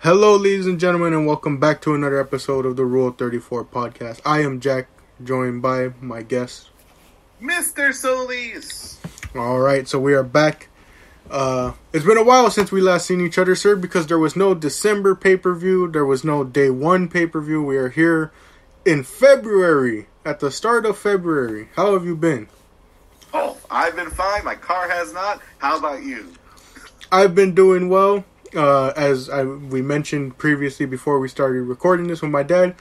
Hello, ladies and gentlemen, and welcome back to another episode of the Rule 34 podcast. I am Jack, joined by my guest, Mr. Solis. Alright, so we are back. It's been a while since we last seen each other, sir, because there was no December pay-per-view, there was no Day 1 pay-per-view. We are here in February, at the start of February. How have you been? Oh, I've been fine. My car has not. How about you? I've been doing well. We mentioned previously before we started recording this with my dad,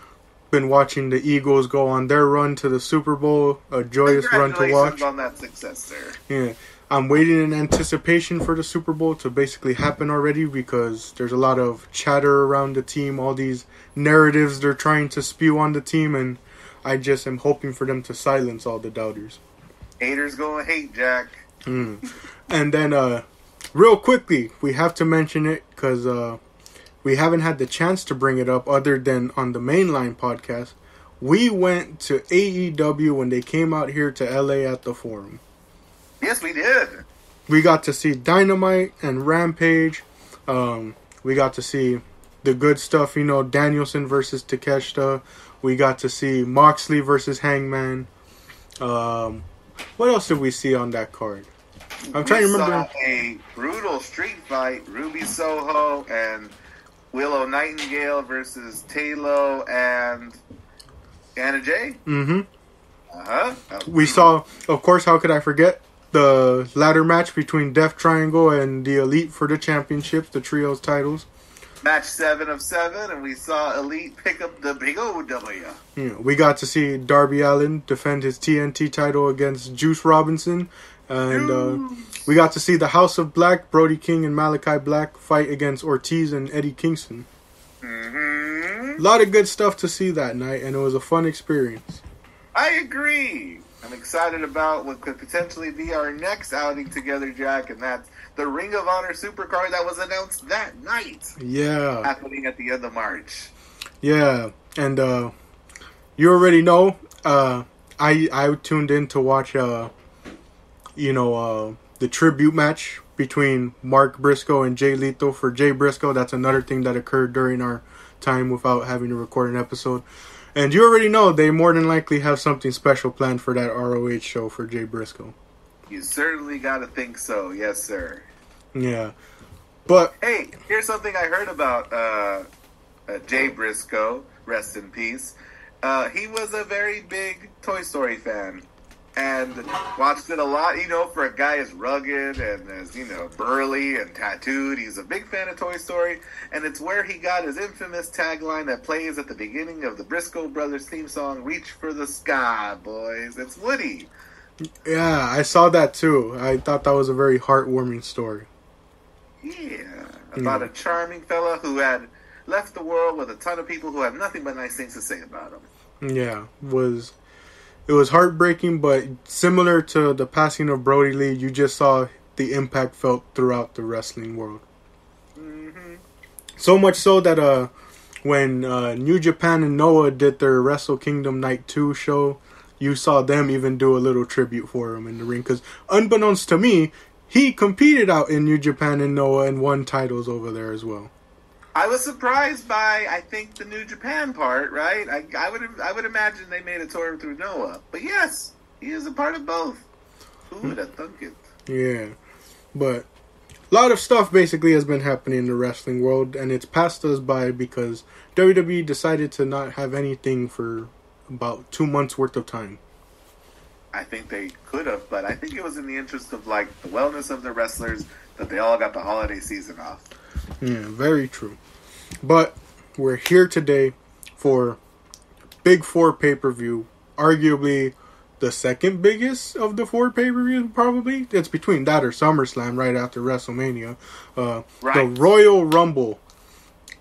been watching the Eagles go on their run to the Super Bowl, a joyous run to watch. Congratulations on that success, sir. Yeah, I'm waiting in anticipation for the Super Bowl to basically happen already because there's a lot of chatter around the team, all these narratives they're trying to spew on the team, and I just am hoping for them to silence all the doubters. Haters gonna hate, Jack. And then, real quickly, we have to mention it because we haven't had the chance to bring it up other than on the Mainline podcast. We went to AEW when they came out here to LA at the Forum. Yes, we did. We got to see Dynamite and Rampage. We got to see the good stuff, Danielson versus Takeshita. We got to see Moxley versus Hangman. What else did we see on that card? I'm trying to remember. We saw a brutal street fight, Ruby Soho and Willow Nightingale versus Taylo and Anna Jay. Mm-hmm. We brutal. saw, of course, how could I forget, the ladder match between Death Triangle and the Elite for the championships, the trios titles. Match 7 of 7, and we saw Elite pick up the big OW. Yeah, we got to see Darby Allin defend his TNT title against Juice Robinson. And we got to see the House of Black, Brody King and Malachi Black fight against Ortiz and Eddie Kingston. Mm-hmm. A lot of good stuff to see that night, and it was a fun experience. I agree. I'm excited about what could potentially be our next outing together, Jack, and that's the Ring of Honor Supercard that was announced that night. Yeah. Happening at the end of March. Yeah, and you already know, I tuned in to watch, the tribute match between Mark Briscoe and Jay Lethal for Jay Briscoe. That's another thing that occurred during our time without having to record an episode. And you already know they more than likely have something special planned for that ROH show for Jay Briscoe. You certainly got to think so. Yes, sir. Yeah. But hey, here's something I heard about Jay Briscoe. Rest in peace. He was a very big Toy Story fan. And watched it a lot, for a guy as rugged and as, burly and tattooed. He's a big fan of Toy Story. And it's where he got his infamous tagline that plays at the beginning of the Briscoe Brothers theme song, "Reach for the Sky, boys." It's Woody. Yeah, I saw that too. I thought that was a very heartwarming story. Yeah. About a charming fella who had left the world with a ton of people who had nothing but nice things to say about him. Yeah, It was heartbreaking, but similar to the passing of Brody Lee, you just saw the impact felt throughout the wrestling world. Mm-hmm. So much so that when New Japan and Noah did their Wrestle Kingdom Night 2 show, you saw them even do a little tribute for him in the ring. Because unbeknownst to me, he competed out in New Japan and Noah and won titles over there as well. I was surprised by, I think, the New Japan part, right? I would imagine they made a tour through Noah. But yes, he is a part of both. Who would have thunk it? Yeah. But a lot of stuff basically has been happening in the wrestling world, and it's passed us by because WWE decided to not have anything for about 2 months worth of time. I think they could have, but I think it was in the interest of, the wellness of the wrestlers that they all got the holiday season off. Yeah, very true. But we're here today for Big 4 pay-per-view, arguably the second biggest of the 4 pay-per-views, probably. It's between that or SummerSlam right after WrestleMania. Right. The Royal Rumble.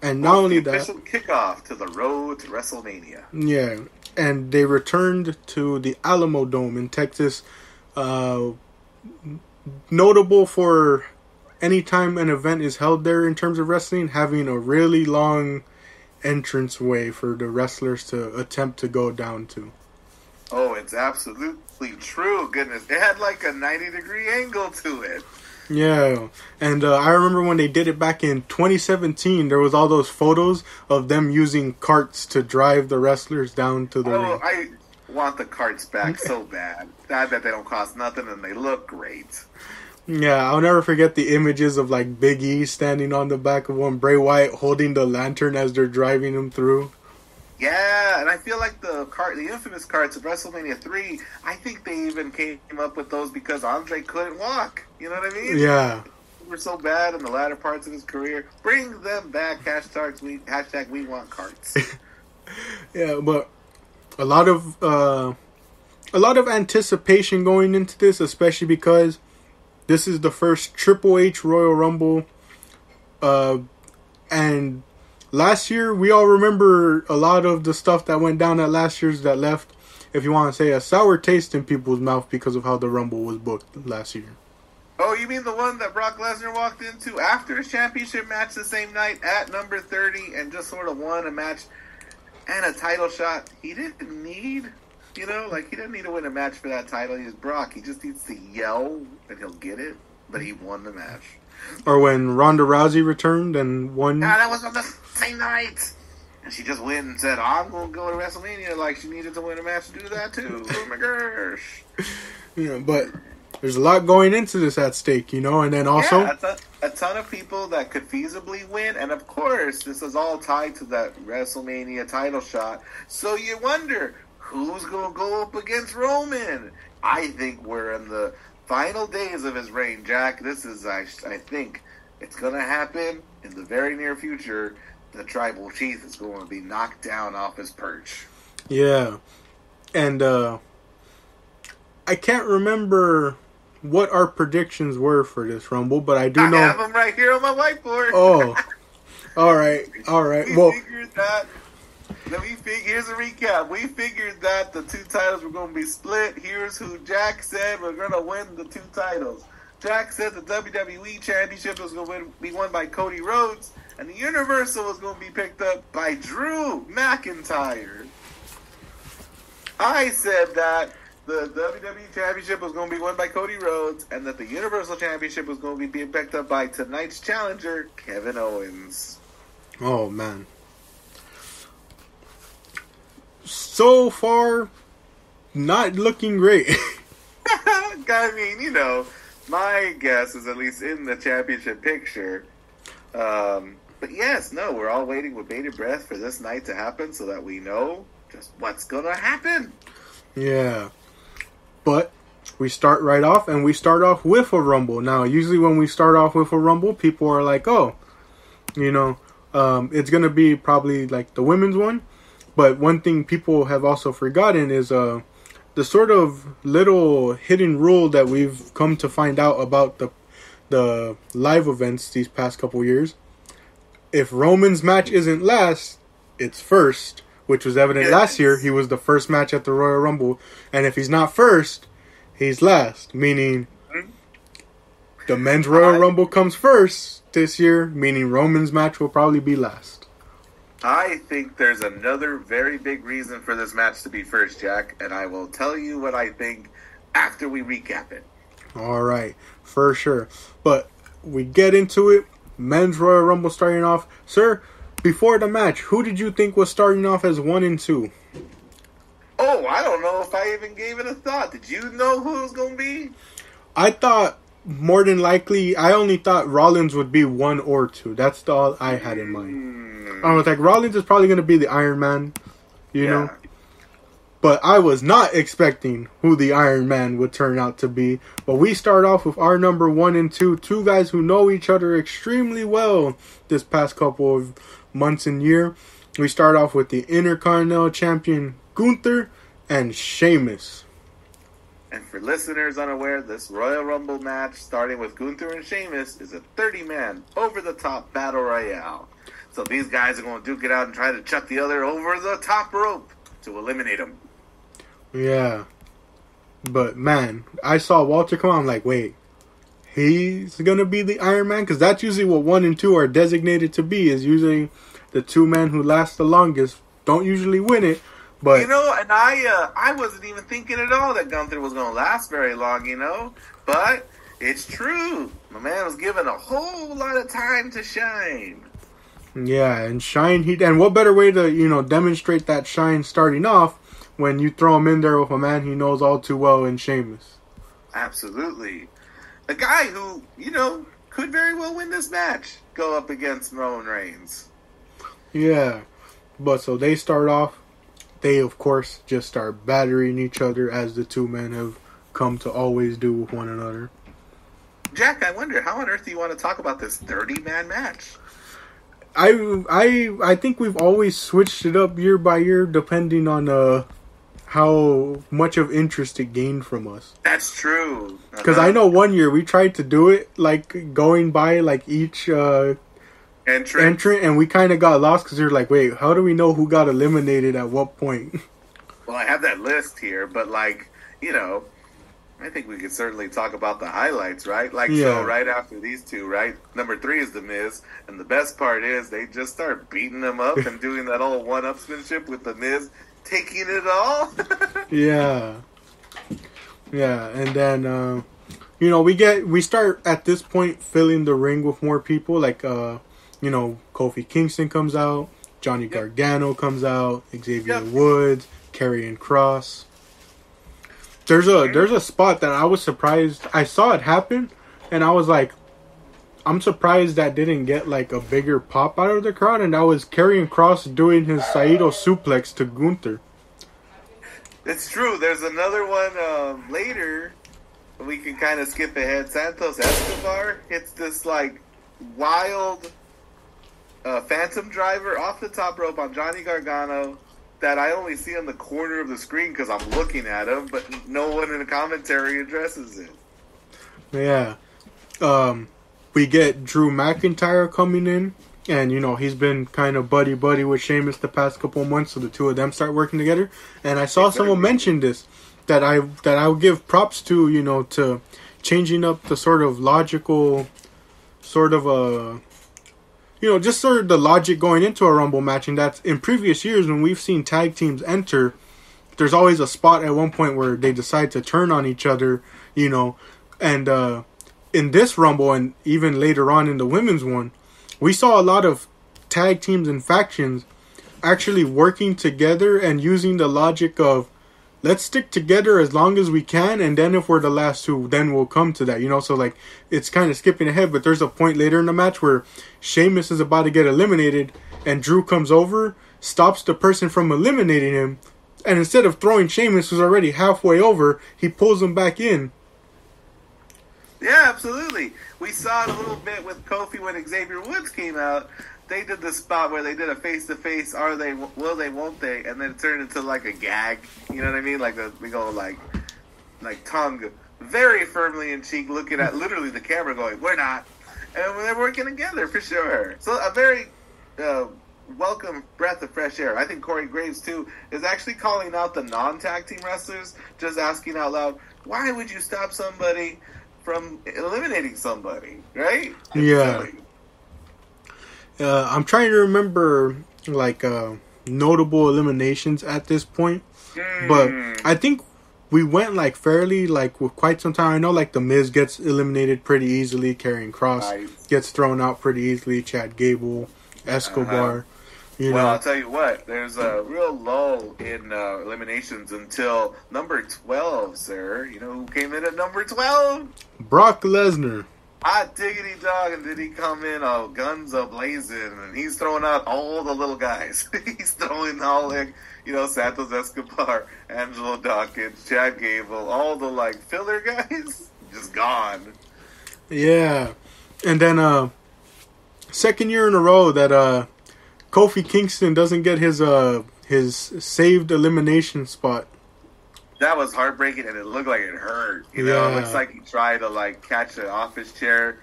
And not only that... official kickoff to the road to WrestleMania. Yeah, and they returned to the Alamo Dome in Texas. Notable for... anytime an event is held there in terms of wrestling, having a really long entranceway for the wrestlers to attempt to go down to. Oh, it's absolutely true. Goodness. It had a 90-degree angle to it. Yeah, and I remember when they did it back in 2017, there was all those photos of them using carts to drive the wrestlers down to the ring. I want the carts back so bad. I bet they don't cost nothing and they look great. Yeah, I'll never forget the images of like Big E standing on the back of one, Bray Wyatt holding the lantern as they're driving him through. Yeah, and I feel like the infamous carts of WrestleMania 3, I think they even came up with those because Andre couldn't walk. You know what I mean? Yeah. They were so bad in the latter parts of his career. Bring them back. Hashtag we want carts. Yeah, but a lot of anticipation going into this, especially because this is the first Triple H Royal Rumble, and last year we all remember a lot of the stuff that went down at last year's that left, if you want to say, a sour taste in people's mouth because of how the Rumble was booked last year. Oh, you mean the one that Brock Lesnar walked into after his championship match the same night at number 30 and just sort of won a match and a title shot he didn't need? You know, like, he didn't need to win a match for that title. He's Brock. He just needs to yell, and he'll get it. But he won the match. Or when Ronda Rousey returned and won. Nah, that was on the same night. And she just went and said, I'm going to go to WrestleMania like she needed to win a match to do that, too. Oh, my gosh. Yeah, but there's a lot going into this at stake, you know? And then also... Yeah, a ton of people that could feasibly win. And, of course, this is all tied to that WrestleMania title shot. So you wonder... who's going to go up against Roman? I think we're in the final days of his reign, Jack. This is, I think, it's going to happen in the very near future. The tribal chief is going to be knocked down off his perch. Yeah. And I can't remember what our predictions were for this Rumble, but I do know... I have them right here on my whiteboard. Oh. All right. We figured that... Here's a recap. We figured that the two titles were going to be split. Here's who Jack said we're going to win the two titles. Jack said the WWE Championship was going to be won by Cody Rhodes, and the Universal was going to be picked up by Drew McIntyre. I said that the WWE Championship was going to be won by Cody Rhodes, and that the Universal Championship was going to be picked up by tonight's challenger, Kevin Owens. Oh, man. So far, not looking great. I mean, you know, my guess is at least in the championship picture. But yes, no, we're all waiting with bated breath for this night to happen so that we know just what's going to happen. Yeah. But we start right off, and we start off with a Rumble. Now, usually when we start off with a Rumble, people are like, oh, you know, it's going to be probably like the women's one. But one thing people have also forgotten is the sort of little hidden rule that we've come to find out about the live events these past couple years. If Roman's match isn't last, it's first, which was evident last year. He was the first match at the Royal Rumble. And if he's not first, he's last, meaning the men's Royal Rumble comes first this year, meaning Roman's match will probably be last. I think there's another very big reason for this match to be first, Jack, and I will tell you what I think after we recap it. All right, for sure. But we get into it. Men's Royal Rumble starting off. Sir, before the match, who did you think was starting off as 1 and 2? Oh, I don't know if I even gave it a thought. Did you know who it was going to be? I thought more than likely, I only thought Rollins would be 1 or 2. That's all I had in mind. I was like, Rollins is probably going to be the Iron Man, you know? But I was not expecting who the Iron Man would turn out to be. But we start off with our number 1 and 2, two guys who know each other extremely well this past couple of months and year. We start off with the Intercontinental Champion, Gunther, and Sheamus. And for listeners unaware, this Royal Rumble match, starting with Gunther and Sheamus, is a 30-man, over-the-top battle royale. So these guys are going to duke it out and try to chuck the other over the top rope to eliminate him. Yeah. But, man, I saw Walter come out. I'm like, wait, he's going to be the Iron Man? Because that's usually what 1 and 2 are designated to be, is usually the two men who last the longest don't usually win it. But you know, and I wasn't even thinking at all that Gunther was going to last very long, you know. But It's true. My man was given a whole lot of time to shine. Yeah, and shine. And what better way to, demonstrate that shine starting off when you throw him in there with a man he knows all too well in Sheamus. Absolutely. A guy who, could very well win this match. Go up against Roman Reigns. Yeah. But so they start off. They, of course, just start battering each other as the two men have come to always do with one another. Jack, I wonder, how on earth do you want to talk about this 30-man match? I think we've always switched it up year by year depending on how much of interest it gained from us. That's true. Because I know one year we tried to do it, like, going by, like, each entrant, and we kind of got lost because we were like, wait, how do we know who got eliminated at what point? Well, I have that list here, but, like, I think we could certainly talk about the highlights, right? Like, So right after these two, right? Number 3 is The Miz, and the best part is they just start beating them up and doing that old one-upsmanship with The Miz taking it all. Yeah, and then we start at this point filling the ring with more people, like Kofi Kingston comes out, Johnny Gargano comes out, Xavier Woods, Karrion Kross. There's a spot that I was surprised. I saw it happen, and I was like, I'm surprised that didn't get like a bigger pop out of the crowd, and that was Karrion Kross doing his Saito suplex to Gunther. It's true. There's another one later. We can kind of skip ahead. Santos Escobar hits this like wild phantom driver off the top rope on Johnny Gargano that I only see on the corner of the screen because I'm looking at him, but no one in the commentary addresses it. Yeah. We get Drew McIntyre coming in, and he's been kind of buddy with Sheamus the past couple of months, so the two of them start working together. And I saw someone mention this, that I'll give props to, to changing up the sort of logical, sort of just sort of the logic going into a Rumble match, and that's in previous years when we've seen tag teams enter, there's always a spot at one point where they decide to turn on each other, and in this Rumble and even later on in the women's one, we saw a lot of tag teams and factions actually working together and using the logic of, let's stick together as long as we can, and then if we're the last two, then we'll come to that, So, like, it's kind of skipping ahead, but there's a point later in the match where Sheamus is about to get eliminated, and Drew comes over, stops the person from eliminating him, and instead of throwing Sheamus, who's already halfway over, he pulls him back in. Yeah, absolutely. We saw it a little bit with Kofi when Xavier Woods came out. They did the spot where they did a face-to-face, are they, will they, won't they, and then it turned into like a gag, you know what I mean? Like we go like tongue very firmly in cheek, looking at literally the camera going, we're not. And they're working together for sure. So a very welcome breath of fresh air. I think Corey Graves, too, is actually calling out the non-tag team wrestlers, just asking out loud, why would you stop somebody from eliminating somebody, right? Yeah. I'm trying to remember, like, notable eliminations at this point. But I think we went, like, fairly, like, with quite some time. I know, like, The Miz gets eliminated pretty easily. Karrion Kross gets thrown out pretty easily. Chad Gable, Escobar. Well, I'll tell you what. There's a real lull in eliminations until number 12, sir. You know who came in at number 12? Brock Lesnar. Hot diggity dog, and did he come in all guns a-blazing, and he's throwing out all the little guys. He's throwing all, like, Santos Escobar, Angelo Dawkins, Chad Gable, all the, like, filler guys, just gone. Yeah. And then, second year in a row that, Kofi Kingston doesn't get his saved elimination spot. That was heartbreaking, and it looked like it hurt. It looks like he tried to, like, catch it off his chair,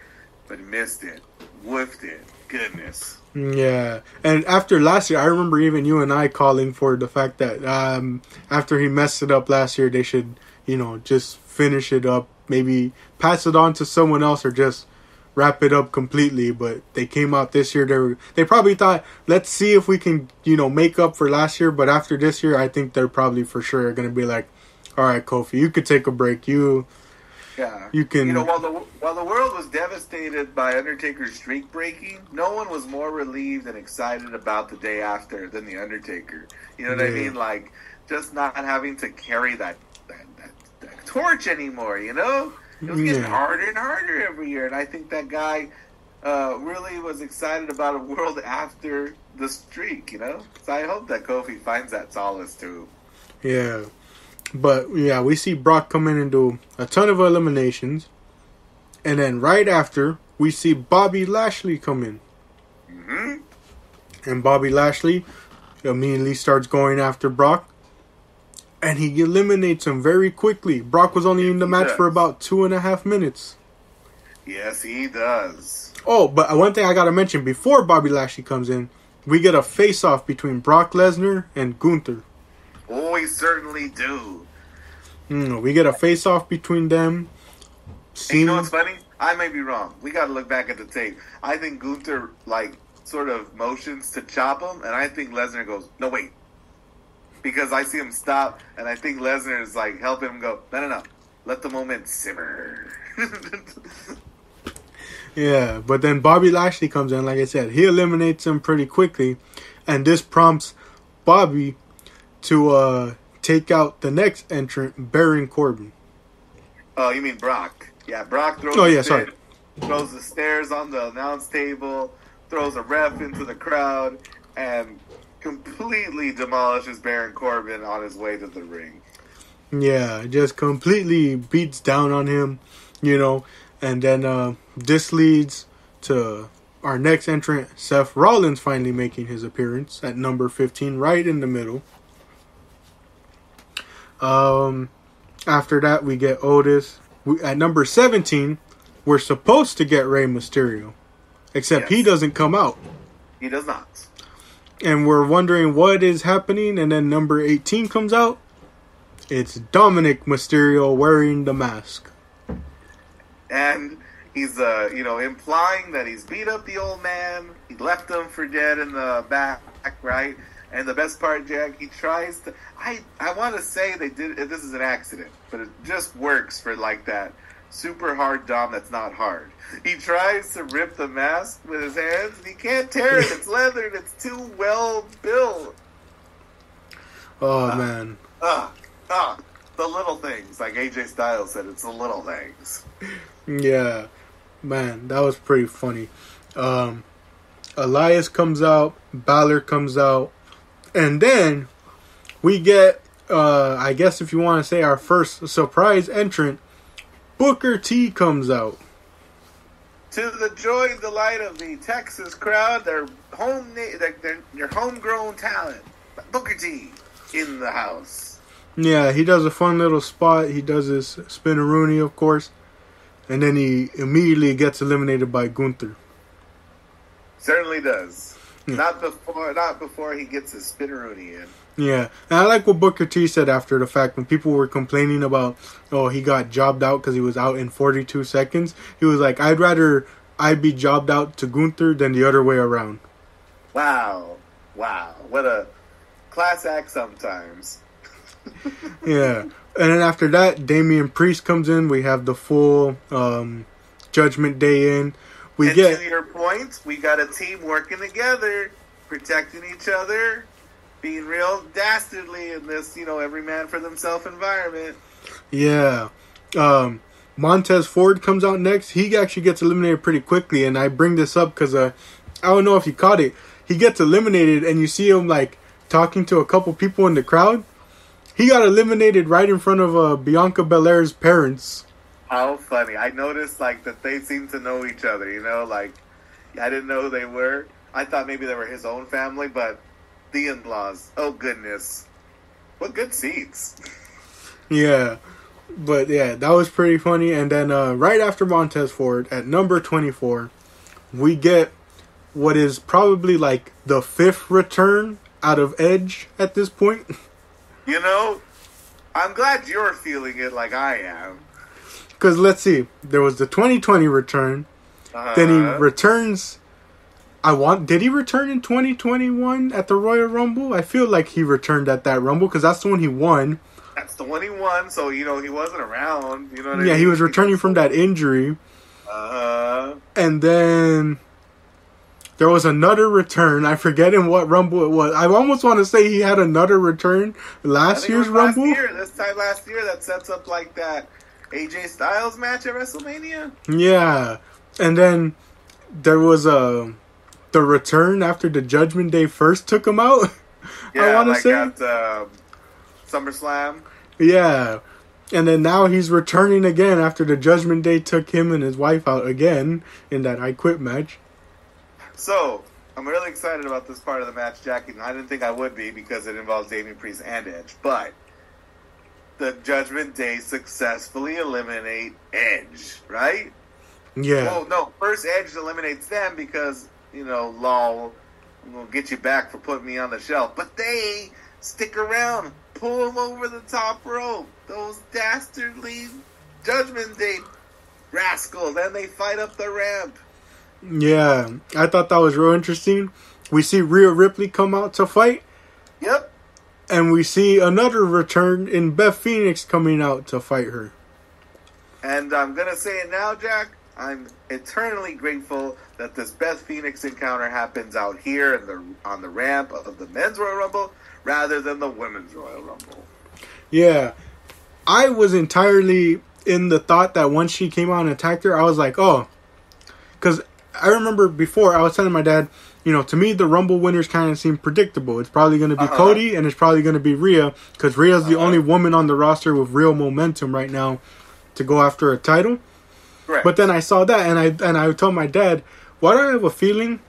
but missed it. Whiffed it. Goodness. Yeah. And after last year, I remember even you and I calling for the fact that after he messed it up last year, they should, just finish it up. Maybe pass it on to someone else or just wrap it up completely. But they came out this year. They probably thought, let's see if we can, make up for last year. But after this year, I think they're probably for sure going to be like, all right, Kofi, you could take a break. You Yeah. You can... You know, while the world was devastated by Undertaker's streak breaking, no one was more relieved and excited about the day after than the Undertaker. You know what I mean? Like, just not having to carry that torch anymore, you know? It was getting harder and harder every year, and I think that guy really was excited about a world after the streak, you know? So I hope that Kofi finds that solace, too. Yeah. But, yeah, we see Brock come in and do a ton of eliminations. And then right after, we see Bobby Lashley come in. Mm-hmm. And Bobby Lashley immediately starts going after Brock. And he eliminates him very quickly. Brock was only in the match for about 2.5 minutes. Yes, he does. Oh, but one thing I gotta mention, before Bobby Lashley comes in, we get a face-off between Brock Lesnar and Gunther. Oh, we certainly do. We get a face-off between them. And you know what's funny? I may be wrong. We gotta look back at the tape. I think Gunther, like, sort of motions to chop him, and I think Lesnar goes, no, wait. Because I see him stop, and I think Lesnar is, like, helping him go, no. Let the moment simmer. Yeah, but then Bobby Lashley comes in, like I said. He eliminates him pretty quickly, and this prompts Bobby to take out the next entrant, Baron Corbin. Oh, you mean Brock. Yeah, Brock throws throws the stairs on the announce table, throws a ref into the crowd, and completely demolishes Baron Corbin on his way to the ring. Yeah, just completely beats down on him, you know. And then this leads to our next entrant, Seth Rollins, finally making his appearance at number 15, right in the middle. After that, we get Otis. At number 17, we're supposed to get Rey Mysterio. Except he doesn't come out. He does not. And we're wondering what is happening. And then number 18 comes out. It's Dominic Mysterio wearing the mask. And he's, implying that he's beat up the old man. He left him for dead in the back, right? And the best part, Jack, he tries to... I want to say this is an accident, but it just works for, like, that super hard Dom that's not hard. He tries to rip the mask with his hands, and he can't tear it. It's leather, and it's too well built. Oh, man. The little things. Like AJ Styles said, it's the little things. Yeah. Man, that was pretty funny. Elias comes out. Balor comes out. And then we get, I guess if you want to say our first surprise entrant, Booker T comes out. To the joy and delight of the Texas crowd, their homegrown talent, Booker T in the house. Yeah, he does a fun little spot. He does his spinneroonie, of course. And then he immediately gets eliminated by Gunther. Certainly does. Yeah. Not before he gets his spinneroonie in. Yeah, and I like what Booker T said after the fact when people were complaining about, he got jobbed out because he was out in 42 seconds. He was like, I'd rather I be jobbed out to Gunther than the other way around. Wow. What a class act sometimes. Yeah, and then after that, Damian Priest comes in. We have the full Judgment Day in. To your point, we got a team working together, protecting each other, being real dastardly in this, every man for themselves environment. Yeah. Montez Ford comes out next. He actually gets eliminated pretty quickly, and I bring this up because I don't know if you caught it. He gets eliminated, and you see him, talking to a couple people in the crowd. He got eliminated right in front of Bianca Belair's parents. How funny. I noticed, that they seem to know each other, I didn't know who they were. I thought maybe they were his own family, but the in-laws. Oh, goodness. What good seats. Yeah. But, yeah, that was pretty funny. And then right after Montez Ford, at number 24, we get what is probably, the 5th return out of Edge at this point. I'm glad you're feeling it like I am. Because, let's see, there was the 2020 return. Then he returns... Did he return in 2021 at the Royal Rumble? I feel like he returned at that Rumble because that's the one he won. That's the one he won, so, he wasn't around. You know what I mean? Yeah, he was returning from that injury. And then there was another return. I forget in what Rumble it was. I almost want to say he had another return last year's Rumble. This time last year, that sets up like that AJ Styles match at WrestleMania. Yeah. And then there was the return after the Judgment Day first took him out. Yeah, I want to say at SummerSlam. Yeah. And then now he's returning again after the Judgment Day took him and his wife out again in that I Quit match. So, I'm really excited about this part of the match, Jackie. And I didn't think I would be because it involves Damian Priest and Edge. But the Judgment Day successfully eliminate Edge, right? Yeah. Well, no, first Edge eliminates them because, lol, we'll get you back for putting me on the shelf. But they stick around, pull him over the top rope. Those dastardly Judgment Day rascals. Then they fight up the ramp. Yeah, I thought that was real interesting. We see Rhea Ripley come out to fight. Yep. And we see another return in Beth Phoenix coming out to fight her. And I'm going to say it now, Jack. I'm eternally grateful that this Beth Phoenix encounter happens out here on the ramp of the Men's Royal Rumble rather than the Women's Royal Rumble. Yeah. I was entirely in the thought that once she came out and attacked her, I was like, oh. Because I remember before, I was telling my dad, to me, the Rumble winners kind of seem predictable. It's probably going to be Cody, and it's probably going to be Rhea, because Rhea's the only woman on the roster with real momentum right now to go after a title. Correct. But then I saw that, and I told my dad, why do I have a feeling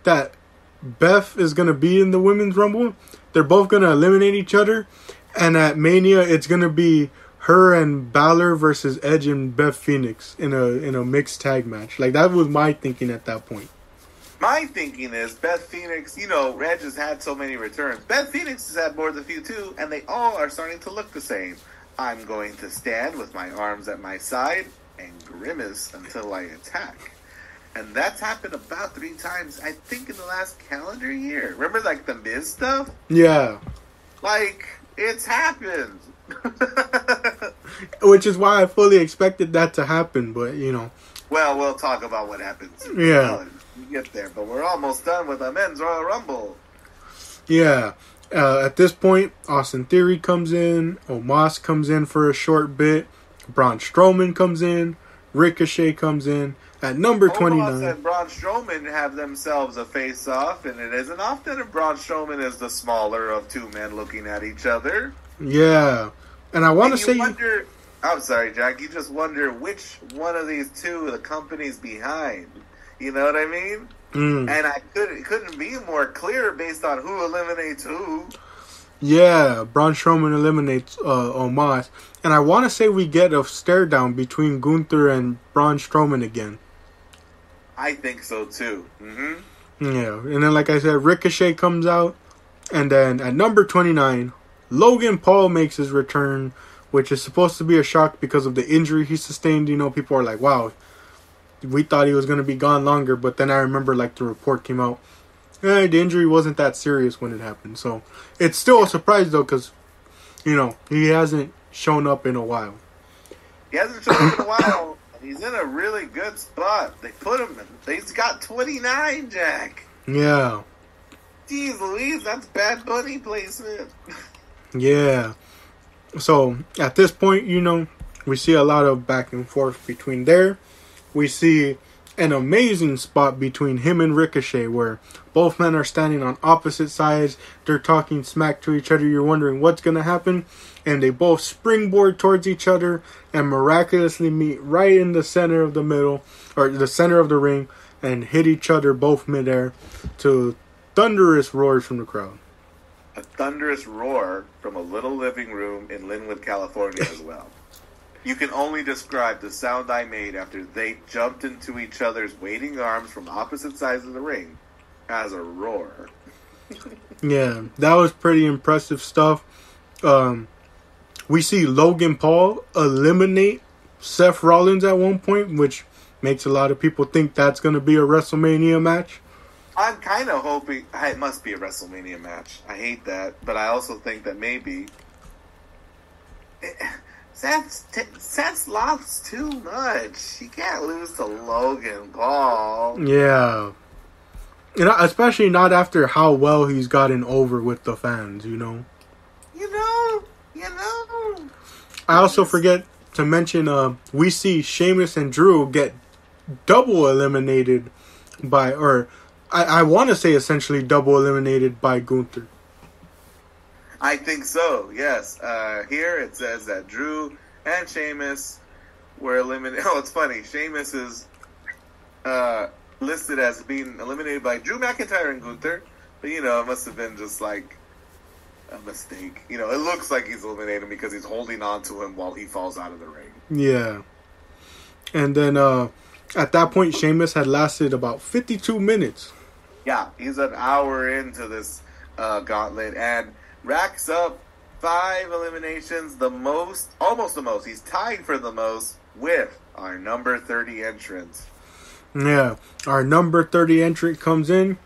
that Beth is going to be in the Women's Rumble? They're both going to eliminate each other, and at Mania, it's going to be her and Balor versus Edge and Beth Phoenix in a mixed tag match. Like, that was my thinking at that point. My thinking is Beth Phoenix, Edge has had so many returns. Beth Phoenix has had more than a few too, and they all are starting to look the same. I'm going to stand with my arms at my side and grimace until I attack. And that's happened about 3 times, I think, in the last calendar year. Remember, like, the Miz stuff? Yeah. Like, it's happened. Which is why I fully expected that to happen, but, Well, we'll talk about what happens. Yeah. We get there, but we're almost done with the Men's Royal Rumble. Yeah. At this point, Austin Theory comes in, Omos comes in for a short bit, Braun Strowman comes in, Ricochet comes in. At number 29... Omos and Braun Strowman have themselves a face-off, and it isn't often if Braun Strowman is the smaller of 2 men looking at each other. Yeah. And I want to say... I'm sorry, Jack. You just wonder which one of these 2 the company's behind. You know what I mean? And it couldn't be more clear based on who eliminates who. Yeah, Braun Strowman eliminates Omos. And I want to say we get a stare down between Gunther and Braun Strowman again. I think so, too. Mm-hmm. Yeah, and then like I said, Ricochet comes out. And then at number 29, Logan Paul makes his return, which is supposed to be a shock because of the injury he sustained. People are like, wow, we thought he was going to be gone longer. But then I remember, the report came out. The injury wasn't that serious when it happened. So it's still a surprise, though, because, he hasn't shown up in a while. He hasn't shown up in a while. He's in a really good spot. They put him in. He's got 29, Jack. Yeah. Jeez Louise, that's Bad Bunny placement. Yeah. So, at this point, we see a lot of back and forth between there. We see an amazing spot between him and Ricochet where both men are standing on opposite sides. They're talking smack to each other. You're wondering what's going to happen. And they both springboard towards each other and miraculously meet right in the center of the middle, or the center of the ring, and hit each other both midair to thunderous roars from the crowd. A thunderous roar from a little living room in Linwood, California as well. You can only describe the sound I made after they jumped into each other's waiting arms from opposite sides of the ring as a roar. Yeah, that was pretty impressive stuff. We see Logan Paul eliminate Seth Rollins at one point, which makes a lot of people think that's going to be a WrestleMania match. I'm kind of hoping it must be a WrestleMania match. I hate that, but I also think that maybe Seth's lost too much. He can't lose to Logan Paul. Yeah. Especially not after how well he's gotten over with the fans, You know. I also forget to mention, we see Sheamus and Drew get double eliminated by, or I want to say essentially double eliminated by Gunther. I think so, yes. Here it says that Drew and Sheamus were eliminated. Oh, it's funny. Sheamus is listed as being eliminated by Drew McIntyre and Gunther. But, it must have been just like a mistake. It looks like he's eliminated because he's holding on to him while he falls out of the ring. Yeah. And then at that point, Sheamus had lasted about 52 minutes. Yeah, he's an hour into this gauntlet and racks up 5 eliminations, almost the most. He's tied for the most with our number 30 entrant. Yeah, our number 30 entrant comes in,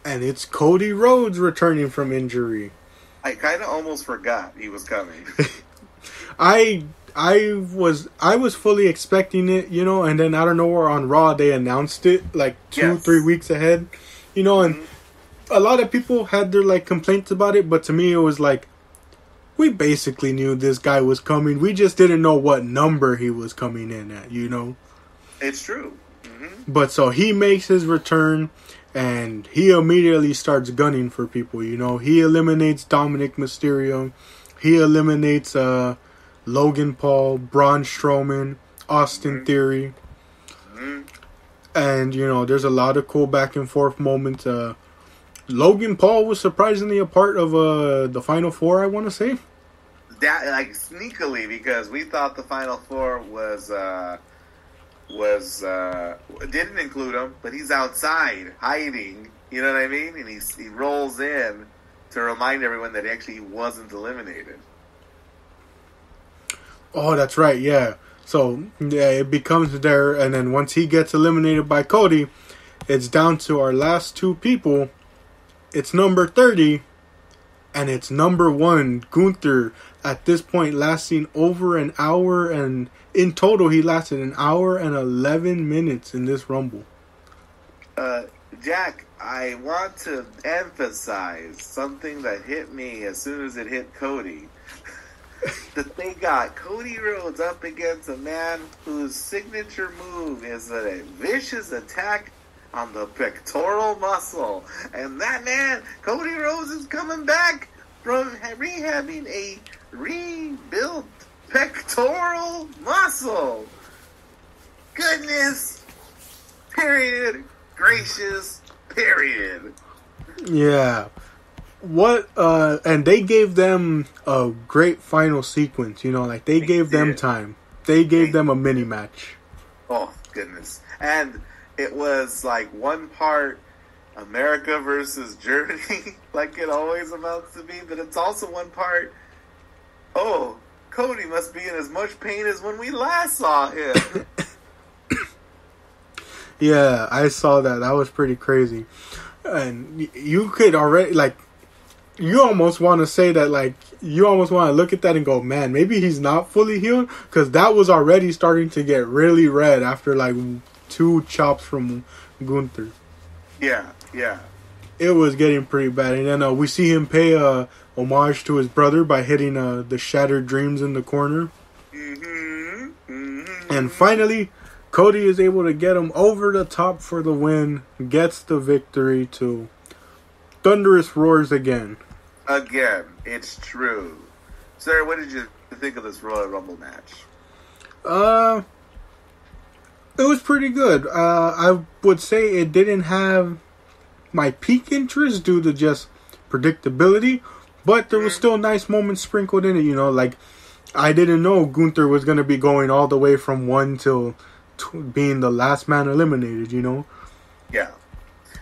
and it's Cody Rhodes returning from injury. I kind of almost forgot he was coming. I was fully expecting it, and then out of nowhere on Raw they announced it like 2-3 weeks ahead, and a lot of people had their complaints about it, but to me it was like, we basically knew this guy was coming. We just didn't know what number he was coming in at, It's true. Mm-hmm. But so he makes his return, and he immediately starts gunning for people, He eliminates Dominic Mysterio. He eliminates Logan Paul, Braun Strowman, Austin Theory. Mm-hmm. And, there's a lot of cool back and forth moments. Logan Paul was surprisingly a part of the Final Four, I want to say. That sneakily, because we thought the Final Four didn't include him, but he's outside hiding. You know what I mean? And he rolls in to remind everyone that actually he wasn't eliminated. Oh, that's right. Yeah. So yeah, it becomes there, and then once he gets eliminated by Cody, it's down to our last 2 people. It's number 30, and it's number 1, Gunther, at this point lasting over an hour, and in total he lasted an hour and 11 minutes in this Rumble. Jack, I want to emphasize something that hit me as soon as it hit Cody. That they got Cody Rhodes up against a man whose signature move is a vicious attack on the pectoral muscle. And that man, Cody Rhodes, is coming back from rehabbing a rebuilt pectoral muscle. Goodness. Period. Gracious. Period. Yeah. And they gave them a great final sequence, they gave them time. They gave them a mini match. Oh, goodness. And it was one part America versus Germany, like it always amounts to be, but it's also one part, Cody must be in as much pain as when we last saw him. Yeah, I saw that. That was pretty crazy. And you could already, you almost want to say that, you almost want to look at that and go, man, maybe he's not fully healed, because that was already starting to get really red after, 2 chops from Gunther. Yeah. It was getting pretty bad. And then we see him pay homage to his brother by hitting the Shattered Dreams in the corner. Mm-hmm. Mm-hmm. And finally, Cody is able to get him over the top for the win, gets the victory too. Thunderous roars again. Again, it's true. Sir, what did you think of this Royal Rumble match? It was pretty good. I would say it didn't have my peak interest due to just predictability, but there was still nice moments sprinkled in it, I didn't know Gunther was going to be going all the way from 1 till being the last man eliminated, Yeah.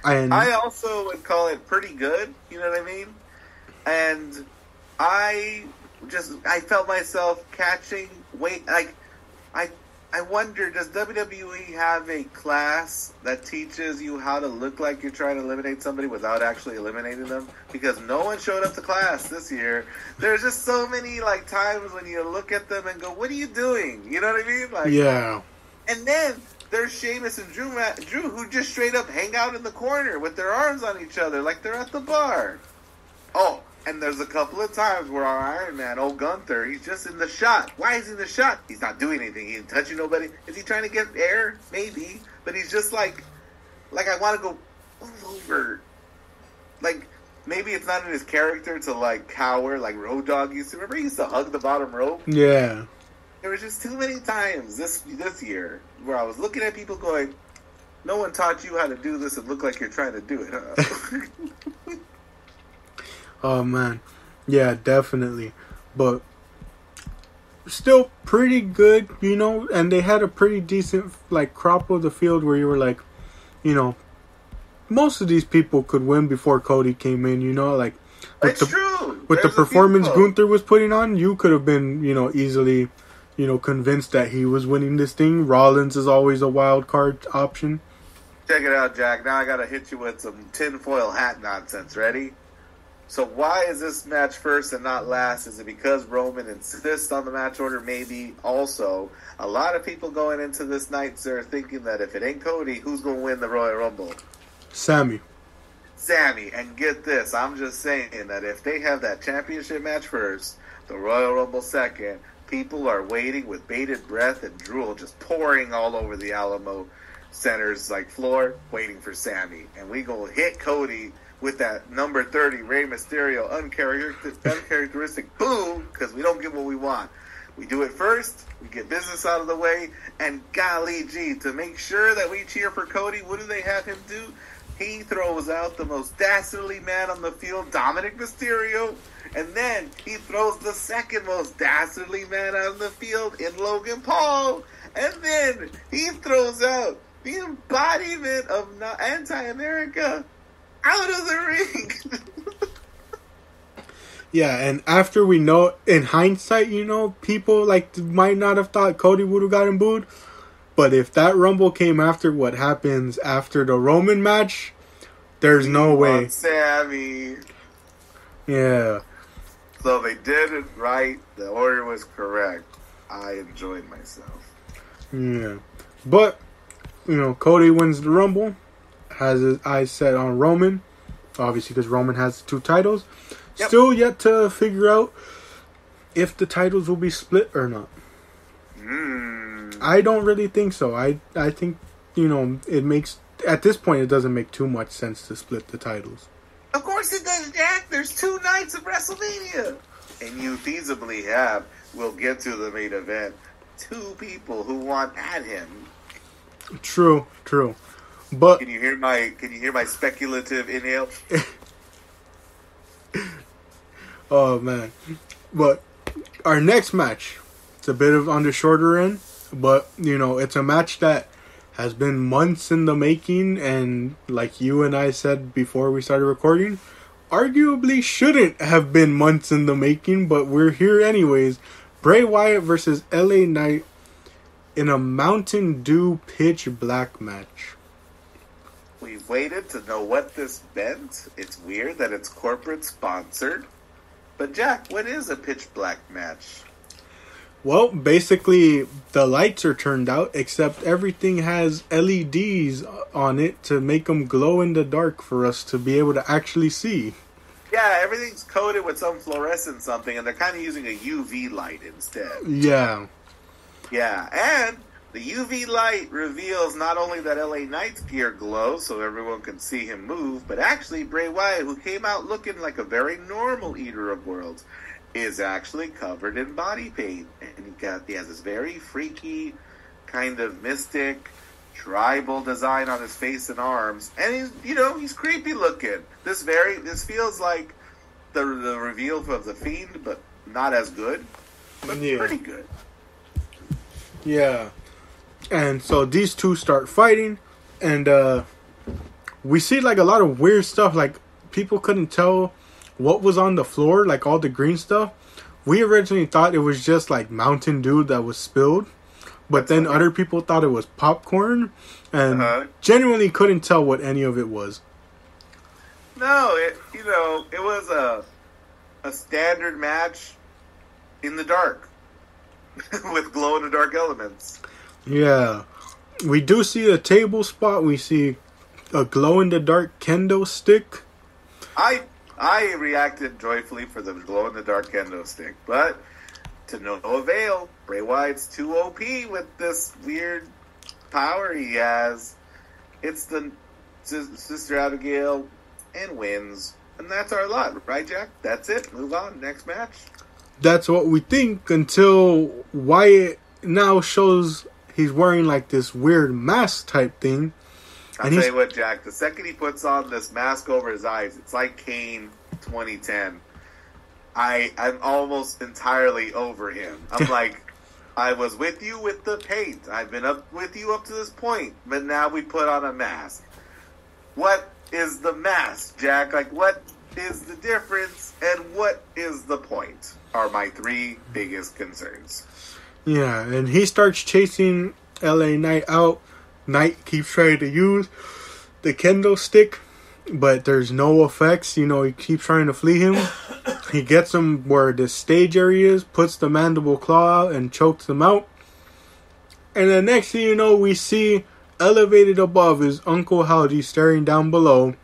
And I also would call it pretty good, you know what I mean? And I felt myself catching I wonder, does WWE have a class that teaches you how to look like you're trying to eliminate somebody without actually eliminating them? Because no one showed up to class this year. There's just so many like times when you look at them and go, "What are you doing?" You know what I mean? Like, yeah. And then there's Sheamus and Drew, who just straight up hang out in the corner with their arms on each other like they're at the bar. Oh, and there's a couple of times where our Iron Man, old Gunther, he's just in the shot. Why is he in the shot? He's not doing anything. He ain't touching nobody. Is he trying to get air? Maybe. But he's just like I want to go over. Like, maybe it's not in his character to, like, cower like Road Dogg used to. Remember he used to hug the bottom rope? Yeah. There was just too many times this year where I was looking at people going, no one taught you how to do this and look like you're trying to do it, huh? Oh, man. Yeah, definitely. But still pretty good, you know, and they had a pretty decent, like, crop of the field where you were like, you know, most of these people could win before Cody came in, you know, like, it's true. With the performance Gunther was putting on, you could have been, you know, easily, you know, convinced that he was winning this thing. Rollins is always a wild card option. Check it out, Jack. Now I gotta hit you with some tinfoil hat nonsense. Ready? So why is this match first and not last? Is it because Roman insists on the match order? Maybe. Also, a lot of people going into this night are thinking that if it ain't Cody, who's going to win the Royal Rumble? Sammy. And get this, I'm just saying that if they have that championship match first, the Royal Rumble second, people are waiting with bated breath and drool just pouring all over the Alamo Center's like floor, waiting for Sammy. And we gonna hit Cody with that number 30 Rey Mysterio uncharacteristic boom, because we don't get what we want. We do it first, we get business out of the way, and golly gee, to make sure that we cheer for Cody, what do they have him do? He throws out the most dastardly man on the field, Dominic Mysterio, and then he throws the second most dastardly man on the field in Logan Paul, and then he throws out the embodiment of anti-America out of the ring. Yeah, and after we know, in hindsight, you know, people like might not have thought Cody would have gotten booed. But if that Rumble came after what happens after the Roman match, there's no way. Sammy. Yeah. So they did it right. The order was correct. I enjoyed myself. Yeah. But, you know, Cody wins the Rumble. Has his eyes set on Roman. Obviously, because Roman has 2 titles. Yep. Still yet to figure out if the titles will be split or not. I don't really think so. I think, you know, it makes... At this point, it doesn't make too much sense to split the titles. Of course it does, Jack. There's 2 nights of WrestleMania. And you feasibly have, we'll get to the main event, 2 people who want at him. True. But Can you hear my speculative inhale? Oh, man. But our next match, it's a bit on the shorter end, but, you know, it's a match that has been months in the making, and like you and I said before we started recording, arguably shouldn't have been months in the making, but we're here anyways. Bray Wyatt versus LA Knight in a Mountain Dew pitch black match. We've waited to know what this meant. It's weird that it's corporate sponsored. But Jack, what is a pitch black match? Well, basically, the lights are turned out, except everything has LEDs on it to make them glow in the dark for us to be able to actually see. Yeah, everything's coated with some fluorescent something, and they're kind of using a UV light instead. Yeah. Yeah, and the UV light reveals not only that LA Knight's gear glows so everyone can see him move, but actually Bray Wyatt, who came out looking like a very normal Eater of Worlds, is actually covered in body paint. And he has this very freaky, kind of mystic, tribal design on his face and arms. And he's creepy looking. This feels like the reveal of the Fiend, but not as good. But pretty good. Yeah. And so these two start fighting, and we see like a lot of weird stuff. Like, people couldn't tell what was on the floor, like all the green stuff. We originally thought it was just like Mountain Dew that was spilled, but then other people thought it was popcorn, and genuinely couldn't tell what any of it was. No, it was a standard match in the dark with glow-in-the-dark elements. Yeah. We do see a table spot. We see a glow-in-the-dark kendo stick. I reacted joyfully for the glow-in-the-dark kendo stick, but to no avail. Bray Wyatt's too OP with this weird power he has. It's the Sister Abigail and wins. And that's our lot, right, Jack? That's it. Move on. Next match. That's what we think until Wyatt now shows he's wearing like this weird mask type thing. I'll tell you what, Jack. The second he puts on this mask over his eyes, it's like Kane 2010. I'm almost entirely over him. I'm like, I was with you with the paint. I've been up with you up to this point. But now we put on a mask. What is the mask, Jack? Like, what is the difference and what is the point? Are my three biggest concerns. Yeah, and he starts chasing LA Knight out. Knight keeps trying to use the kendo stick, but there's no effects. He keeps trying to flee him. He gets him where the stage area is, puts the mandible claw out, and chokes him out. And the next thing you know, we see elevated above is Uncle Howdy staring down below.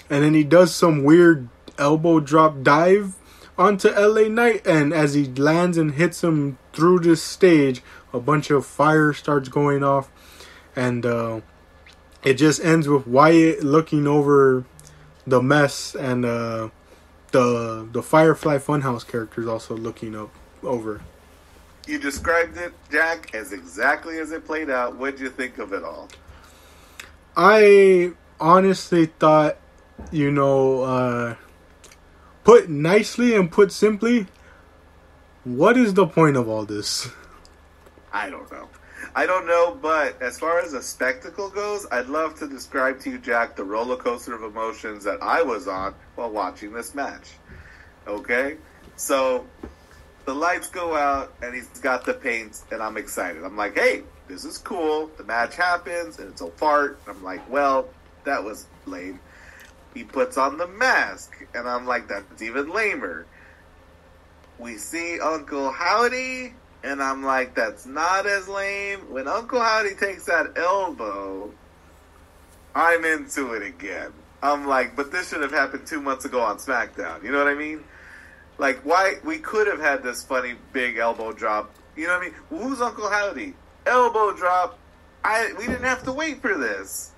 And then he does some weird elbow drop dive onto LA Knight. And as he lands and hits him through this stage, a bunch of fire starts going off. And it just ends with Wyatt looking over the mess, and the Firefly Funhouse characters also looking over. You described it, Jack, as exactly as it played out. What did you think of it all? I honestly thought, put nicely and put simply, what is the point of all this? I don't know, but as far as a spectacle goes, I'd love to describe to you, Jack, the roller coaster of emotions that I was on while watching this match. Okay? So, the lights go out, and he's got the paint, and I'm excited. I'm like, hey, this is cool. The match happens, and it's a fart. I'm like, well, that was lame. He puts on the mask, and I'm like, that's even lamer. We see Uncle Howdy, and I'm like, that's not as lame. When Uncle Howdy takes that elbow, I'm into it again. I'm like, but this should have happened 2 months ago on SmackDown. You know what I mean? Like, why? We could have had this funny big elbow drop. You know what I mean? Who's Uncle Howdy? Elbow drop. We didn't have to wait for this.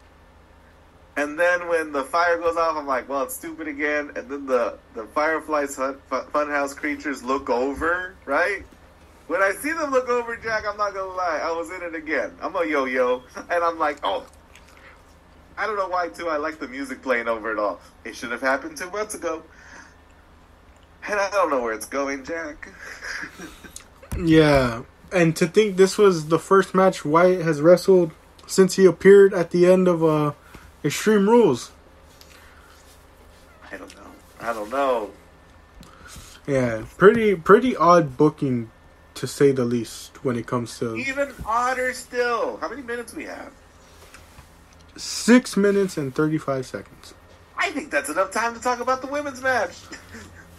And then when the fire goes off, I'm like, well, it's stupid again. And then the Firefly's Funhouse creatures look over, right? When I see them look over, Jack, I'm not going to lie. I was in it again. I'm a yo-yo. And I'm like, oh. I don't know why, too. I like the music playing over it all. It should have happened 2 months ago. And I don't know where it's going, Jack. Yeah. And to think this was the first match Wyatt has wrestled since he appeared at the end of Extreme Rules. I don't know. Yeah. Pretty odd booking, to say the least, when it comes to... Even odder still. How many minutes we have? 6 minutes and 35 seconds. I think that's enough time to talk about the women's match.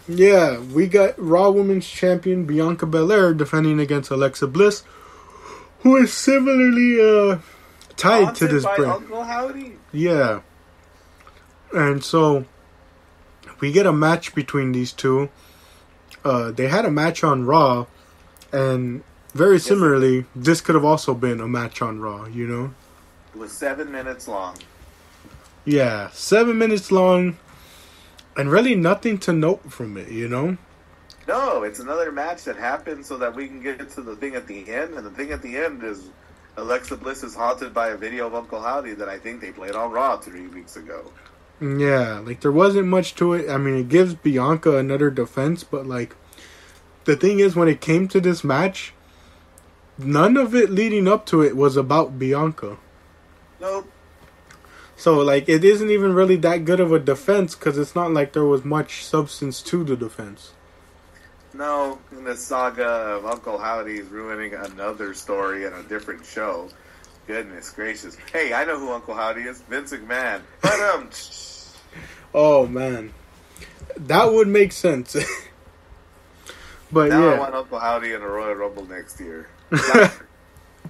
Yeah, we got Raw Women's Champion Bianca Belair defending against Alexa Bliss, who is similarly tied to this brand. Uncle Howdy? Yeah. And so, we get a match between these two. They had a match on Raw, and very similarly, this could have also been a match on Raw, you know? It was 7 minutes long. Yeah, 7 minutes long, and really nothing to note from it, you know? No, it's another match that happened so that we can get to the thing at the end, and the thing at the end is Alexa Bliss is haunted by a video of Uncle Howdy that I think they played on Raw 3 weeks ago. Yeah, like, there wasn't much to it. I mean, it gives Bianca another defense, but, like, the thing is, when it came to this match, none of it leading up to it was about Bianca. Nope. So, like, it isn't even really that good of a defense, because it's not like there was much substance to the defense. No, in the saga of Uncle Howdy's ruining another story and a different show. Goodness gracious. Hey, I know who Uncle Howdy is. Vince McMahon. But, oh, man. That would make sense. But now yeah. I want Uncle Howdy in a Royal Rumble next year.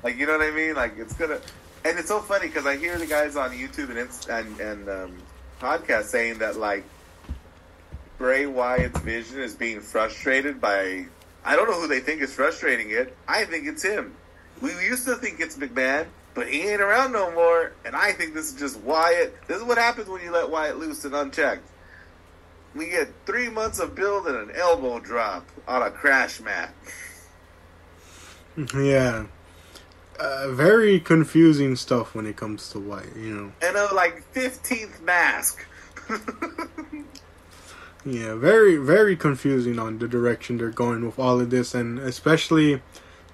Like, you know what I mean? Like, it's gonna... And it's so funny, because I hear the guys on YouTube and podcasts saying that, like, Bray Wyatt's vision is being frustrated by... I don't know who they think is frustrating it. I think it's him. We used to think it's McMahon, but he ain't around no more, and I think this is just Wyatt. This is what happens when you let Wyatt loose and unchecked. We get 3 months of build and an elbow drop on a crash mat. Yeah. Very confusing stuff when it comes to Wyatt, you know. And a, like, 15th mask. Yeah, very, very confusing on the direction they're going with all of this, and especially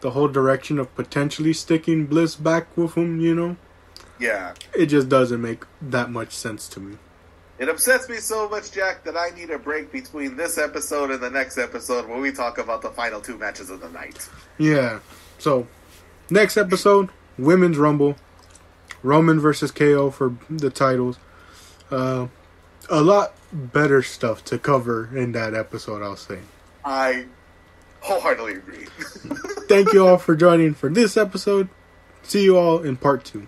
the whole direction of potentially sticking Bliss back with him, you know? Yeah. It just doesn't make that much sense to me. It upsets me so much, Jack, that I need a break between this episode and the next episode where we talk about the final 2 matches of the night. Yeah. So, next episode, Women's Rumble. Roman versus KO for the titles. A lot better stuff to cover in that episode, I'll say. I wholeheartedly agree. Thank you all for joining for this episode. See you all in part 2.